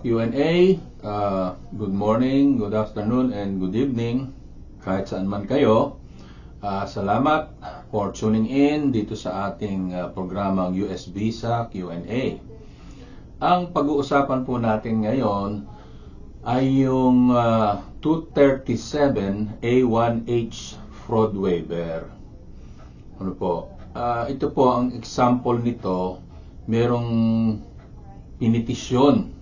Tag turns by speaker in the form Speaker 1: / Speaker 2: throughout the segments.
Speaker 1: Q&A. Good morning, good afternoon, and good evening kahit saan man kayo. Salamat for tuning in dito sa ating programang US Visa Q&A. Ang pag-uusapan po natin ngayon ay yung 237 A1H fraud waiver. Ano po? Ito po ang example nito. Merong pinitisyon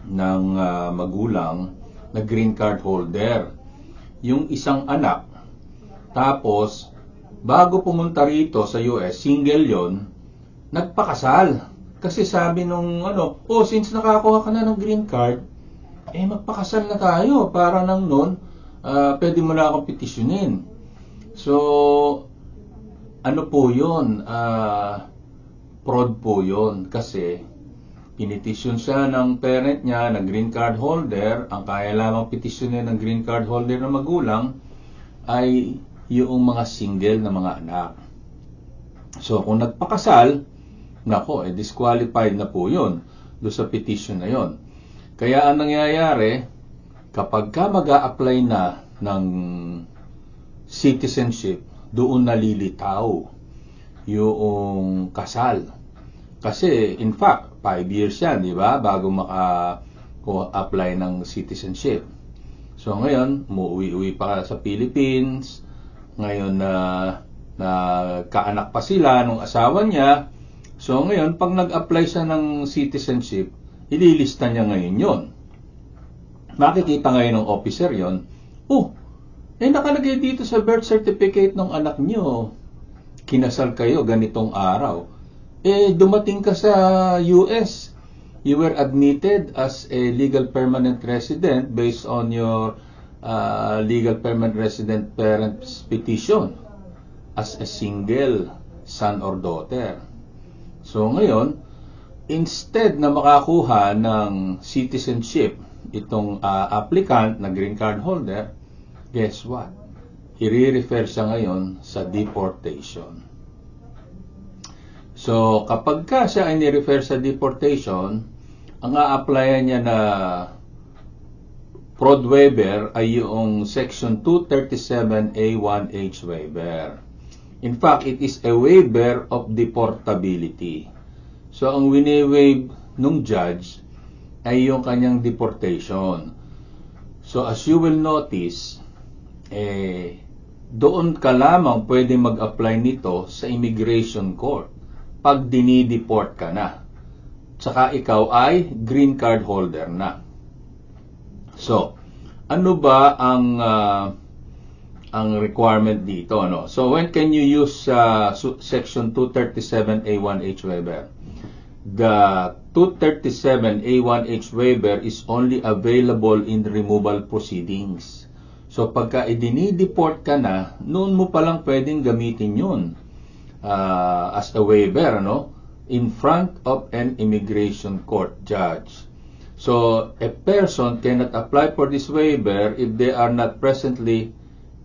Speaker 1: ng magulang na green card holder yung isang anak, tapos bago pumunta rito sa US, single yon, nagpakasal kasi sabi nung since nakakuha ka na ng green card, magpakasal na tayo para nang nun pwede mo na akong petisyonin. So ano po yun? Fraud po yun kasi pinitisyon siya ng parent niya na green card holder. Ang kaya lamang petisyonin ng green card holder na magulang ay yung mga single na mga anak. So kung nagpakasal, disqualified na po yun doon sa petition na yun. Kaya ang nangyayari, kapag ka mag-a-apply na ng citizenship, doon nalilitaw yung kasal. Kasi in fact 5 years yan, di ba, bago maka-apply ng citizenship. So ngayon, umuwi-uwi pa sa Philippines. Ngayon na kaanak pa sila nung asawa niya. So ngayon, pag nag-apply siya ng citizenship, ililista niya ngayon yon. Makikita ngayon ng officer yon. Nakalagay dito sa birth certificate ng anak niyo, kinasal kayo ganitong araw. Dumating ka sa US, you were admitted as a legal permanent resident based on your legal permanent resident parents petition as a single son or daughter. So ngayon, instead na makakuha ng citizenship itong applicant na green card holder, guess what? I-refer siya ngayon sa deportation. So, kapag ka siya ay ni-refer sa deportation, ang a-applyan niya na fraud waiver ay yung Section 237A1H waiver. In fact, it is a waiver of deportability. So, ang wini-waive nung judge ay yung kanyang deportation. So, as you will notice, doon ka lamang pwede mag-apply nito sa immigration court pag dinideport ka na. Tsaka ikaw ay green card holder na. So, ano ba ang requirement dito? So, when can you use Section 237A1H waiver? The 237A1H waiver is only available in removal proceedings. So, pagka idinideport ka na, noon mo palang pwedeng gamitin yun as a waiver, in front of an immigration court judge. So, a person cannot apply for this waiver if they are not presently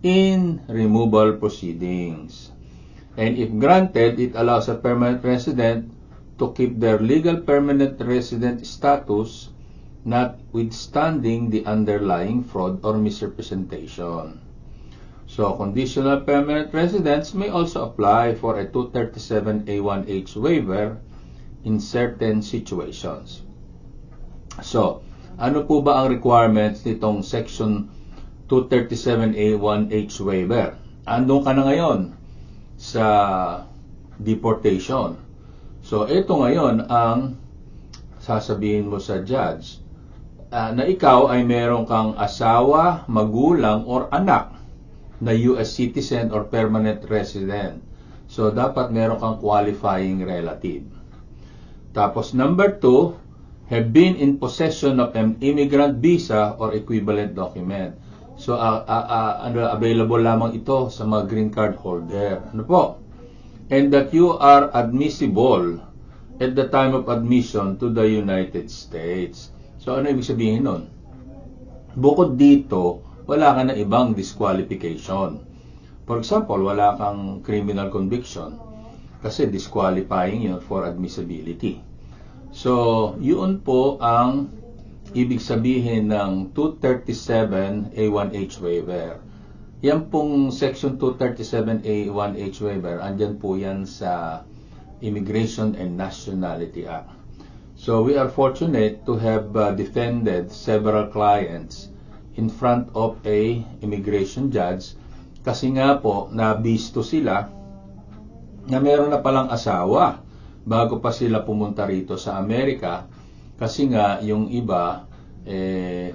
Speaker 1: in removal proceedings. And if granted, it allows a permanent resident to keep their legal permanent resident status, notwithstanding the underlying fraud or misrepresentation. So, conditional permanent residents may also apply for a 237A1H waiver in certain situations. So, ano po ba ang requirements nitong Section 237A1H waiver? Andun ka na ngayon sa deportation. So, ito ngayon ang sasabihin mo sa judge na ikaw ay meron kang asawa, magulang, or anak na US citizen or permanent resident. So, dapat meron kang qualifying relative. Tapos, number 2, have been in possession of an immigrant visa or equivalent document. So, available lamang ito sa mga green card holder. Ano po? And that you are admissible at the time of admission to the United States. So, ano ibig sabihin nun? Bukod dito, wala ka na ibang disqualification. For example, wala kang criminal conviction kasi disqualifying yun for admissibility. So, yun po ang ibig sabihin ng 237A1H waiver. Yan pong Section 237A1H waiver, andyan po yan sa Immigration and Nationality Act. So, we are fortunate to have defended several clients in front of a immigration judge kasi nga po, nabisto sila na meron na palang asawa bago pa sila pumunta rito sa Amerika kasi nga yung iba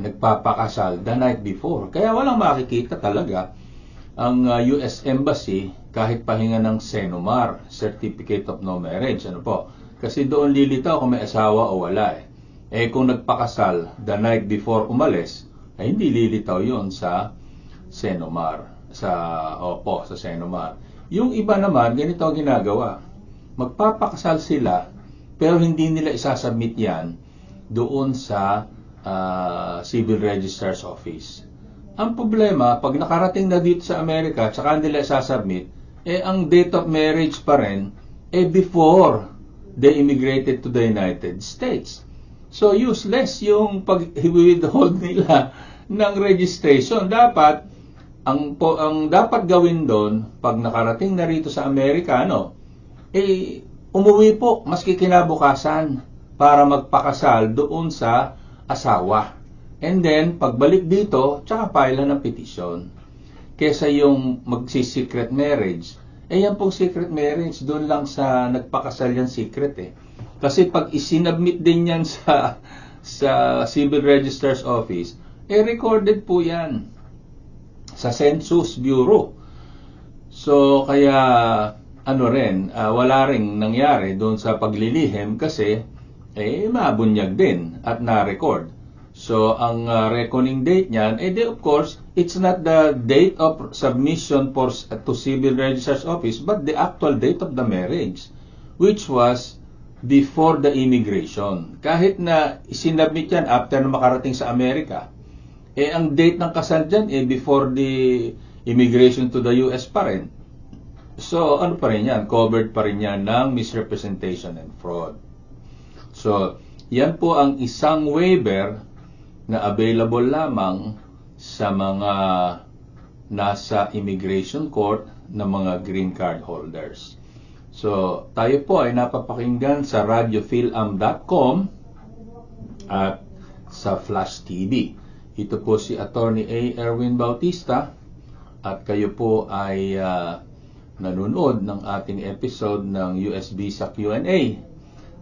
Speaker 1: nagpapakasal the night before. Kaya walang makikita talaga ang US Embassy kahit pahinga ng Senomar, Certificate of No Marriage. Ano po? Kasi doon lilitaw kung may asawa o wala kung nagpakasal the night before umalis, ay hindi lilitaw yon sa Senomar. Sa Senomar. Yung iba naman, ganito ang ginagawa. Magpapakasal sila, pero hindi nila isasubmit yan doon sa Civil Registrar's Office. Ang problema, pag nakarating na dito sa Amerika, tsaka nila isasubmit, ang date of marriage pa rin, before they immigrated to the United States. So, useless yung pag-withhold nila ng registration. Dapat, ang dapat gawin doon, pag nakarating na rito sa Amerika, umuwi po, maski kinabukasan, para magpakasal doon sa asawa. And then, pagbalik dito, tsaka file ng petisyon. Kesa yung magsi-secret marriage, yan pong secret marriage, doon lang sa nagpakasal yan secret Kasi pag isinabmit din yan sa Civil Registrar's Office, recorded po yan sa Census Bureau. So, kaya wala ring nangyari doon sa paglilihim kasi mabunyag din at na-record. So, ang reckoning date niyan, of course, it's not the date of submission to Civil Registrar's Office, but the actual date of the marriage, which was before the immigration. Kahit na isinabmit yan after na makarating sa Amerika, ang date ng kasal dyan, before the immigration to the US pa rin. So, ano pa rin yan? Covered pa rin yan ng misrepresentation and fraud. So, yan po ang isang waiver na available lamang sa mga nasa immigration court na mga green card holders. So, tayo po ay napapakinggan sa radiofilam.com at sa Flash TV. Ito po si Attorney A. Erwin Bautista at kayo po ay nanonood ng ating episode ng US Visa Q&A.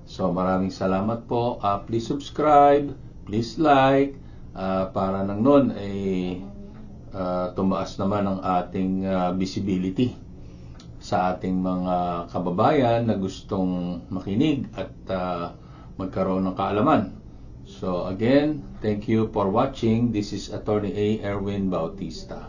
Speaker 1: So maraming salamat po. Please subscribe, please like, para nang noon ay tumaas naman ang ating visibility sa ating mga kababayan na gustong makinig at magkaroon ng kaalaman. So again, thank you for watching. This is Attorney A. Erwin Bautista.